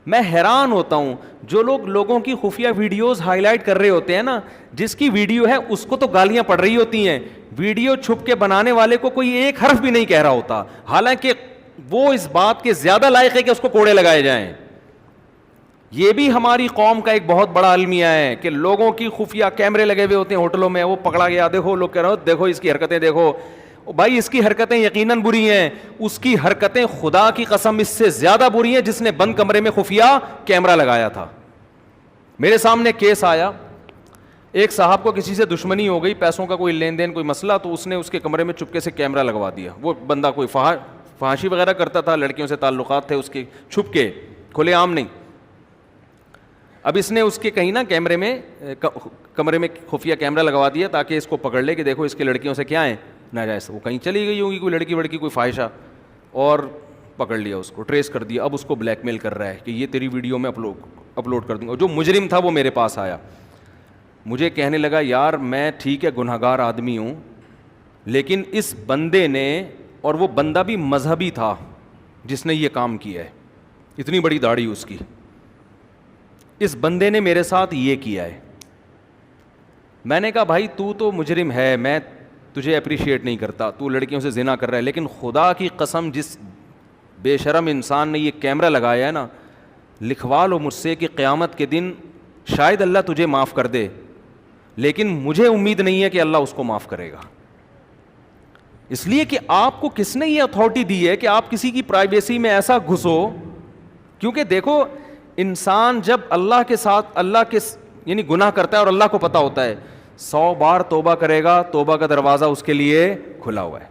میں حیران ہوتا ہوں جو لوگ لوگوں کی خفیہ ویڈیوز ہائی لائٹ کر رہے ہوتے ہیں نا, جس کی ویڈیو ہے اس کو تو گالیاں پڑ رہی ہوتی ہیں, ویڈیو چھپ کے بنانے والے کو کوئی ایک حرف بھی نہیں کہہ رہا ہوتا, حالانکہ وہ اس بات کے زیادہ لائق ہے کہ اس کو کوڑے لگائے جائیں. یہ بھی ہماری قوم کا ایک بہت بڑا المیہ ہے کہ لوگوں کی خفیہ کیمرے لگے ہوئے ہوتے ہیں ہوٹلوں میں, وہ پکڑا گیا, دیکھو لوگ کہہ رہے ہو دیکھو اس کی حرکتیں دیکھو. بھائی اس کی حرکتیں یقیناً بری ہیں, اس کی حرکتیں خدا کی قسم اس سے زیادہ بری ہیں جس نے بند کمرے میں خفیہ کیمرہ لگایا تھا. میرے سامنے کیس آیا, ایک صاحب کو کسی سے دشمنی ہو گئی, پیسوں کا کوئی لین دین کوئی مسئلہ, تو اس نے اس کے کمرے میں چپکے سے کیمرہ لگوا دیا. وہ بندہ کوئی فحاشی وغیرہ کرتا تھا, لڑکیوں سے تعلقات تھے اس کے, چھپ کے, کھلے عام نہیں. اب اس نے اس کے کہیں نا کمرے میں خفیہ کیمرہ لگوا دیا تاکہ اس کو پکڑ لے کہ دیکھو اس کے لڑکیوں سے کیا ہیں ناجائز. وہ کہیں چلی گئی ہوگی کوئی لڑکی وڑکی کوئی فاحشہ, اور پکڑ لیا اس کو, ٹریس کر دیا. اب اس کو بلیک میل کر رہا ہے کہ یہ تیری ویڈیو میں اپلوڈ کر دوں گا. جو مجرم تھا وہ میرے پاس آیا, مجھے کہنے لگا یار میں ٹھیک ہے گنہگار آدمی ہوں, لیکن اس بندے نے, اور وہ بندہ بھی مذہبی تھا جس نے یہ کام کیا ہے, اتنی بڑی داڑھی اس کی, اس بندے نے میرے ساتھ یہ کیا ہے. میں نے کہا بھائی تو مجرم ہے, میں تجھے اپریشیٹ نہیں کرتا, تو لڑکیوں سے زنا کر رہا ہے, لیکن خدا کی قسم جس بے شرم انسان نے یہ کیمرہ لگایا ہے نا, لکھوا لو مجھ سے کہ قیامت کے دن شاید اللہ تجھے معاف کر دے, لیکن مجھے امید نہیں ہے کہ اللہ اس کو معاف کرے گا. اس لیے کہ آپ کو کس نے یہ اتھارٹی دی ہے کہ آپ کسی کی پرائیویسی میں ایسا گھسو. کیونکہ دیکھو انسان جب اللہ کے ساتھ یعنی گناہ کرتا ہے اور اللہ کو پتہ ہوتا ہے, 100 بار توبہ کرے گا, توبہ کا دروازہ اس کے لیے کھلا ہوا ہے.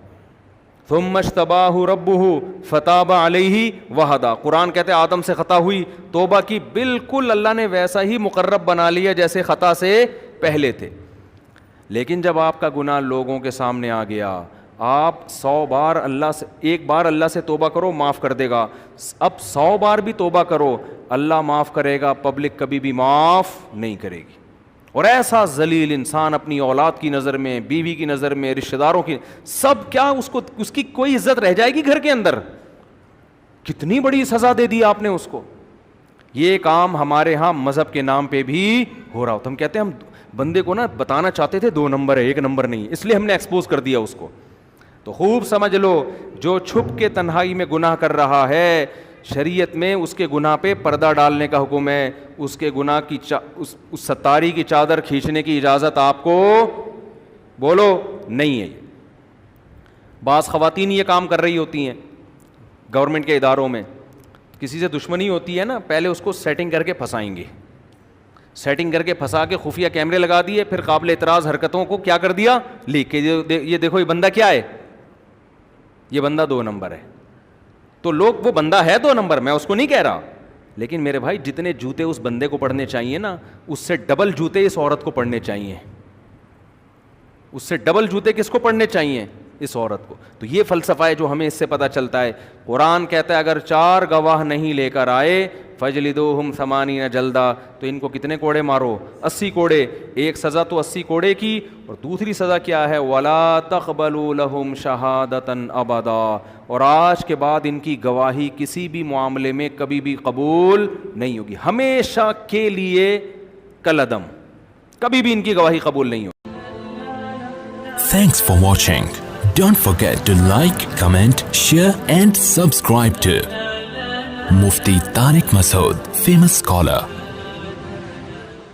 ثم اجتباہ ربہ فتاب علیہ وہدی. قرآن کہتے ہیں آدم سے خطا ہوئی, توبہ کی, بالکل اللہ نے ویسا ہی مقرب بنا لیا جیسے خطا سے پہلے تھے. لیکن جب آپ کا گناہ لوگوں کے سامنے آ گیا, آپ 100 بار اللہ سے, ایک بار اللہ سے توبہ کرو معاف کر دے گا, اب 100 بار بھی توبہ کرو اللہ معاف کرے گا, پبلک کبھی بھی معاف نہیں کرے گی. اور ایسا ذلیل انسان اپنی اولاد کی نظر میں, بیوی کی نظر میں, رشتہ داروں کی, سب کیا اس کی کوئی عزت رہ جائے گی گھر کے اندر؟ کتنی بڑی سزا دے دی آپ نے اس کو. یہ کام ہمارے ہاں مذہب کے نام پہ بھی ہو رہا ہوتا. ہم کہتے ہیں ہم بندے کو نا بتانا چاہتے تھے 2 نمبر ہے 1 نمبر نہیں, اس لیے ہم نے ایکسپوز کر دیا اس کو. تو خوب سمجھ لو, جو چھپ کے تنہائی میں گناہ کر رہا ہے, شریعت میں اس کے گناہ پہ پردہ ڈالنے کا حکم ہے, اس کے گناہ کی اس ستاری کی چادر کھینچنے کی اجازت آپ کو بولو نہیں ہے. بعض خواتین یہ کام کر رہی ہوتی ہیں گورنمنٹ کے اداروں میں, کسی سے دشمنی ہوتی ہے نا, پہلے اس کو سیٹنگ کر کے پھنسائیں گے, سیٹنگ کر کے پھنسا کے خفیہ کیمرے لگا دیے, پھر قابل اعتراض حرکتوں کو کیا کر دیا لیک کے, یہ دیکھو یہ بندہ کیا ہے, یہ بندہ 2 نمبر ہے. تو لوگ, وہ بندہ ہے 2 نمبر, میں اس کو نہیں کہہ رہا, لیکن میرے بھائی جتنے جوتے اس بندے کو پڑنے چاہیے نا, اس سے ڈبل جوتے اس عورت کو پڑنے چاہیے, اس سے ڈبل جوتے کس کو پڑنے چاہیے, اس عورت کو. تو یہ فلسفہ ہے جو ہمیں اس سے پتہ چلتا ہے. قرآن کہتا ہے اگر 4 گواہ نہیں لے کر آئے فجلدوہم 80 جلدہ, تو ان کو کتنے کوڑے مارو, 80 کوڑے. ایک سزا تو 80 کوڑے کی, اور دوسری سزا کیا ہے, ولا تقبلوا لہم شہادۃ ابدا, اور آج کے بعد ان کی گواہی کسی بھی معاملے میں کبھی بھی قبول نہیں ہوگی, ہمیشہ کے لیے کالعدم, کبھی بھی ان کی گواہی قبول نہیں ہوگی. Thanks for watching. Don't forget to like, comment, share and subscribe to Mufti Tariq Masood, famous scholar.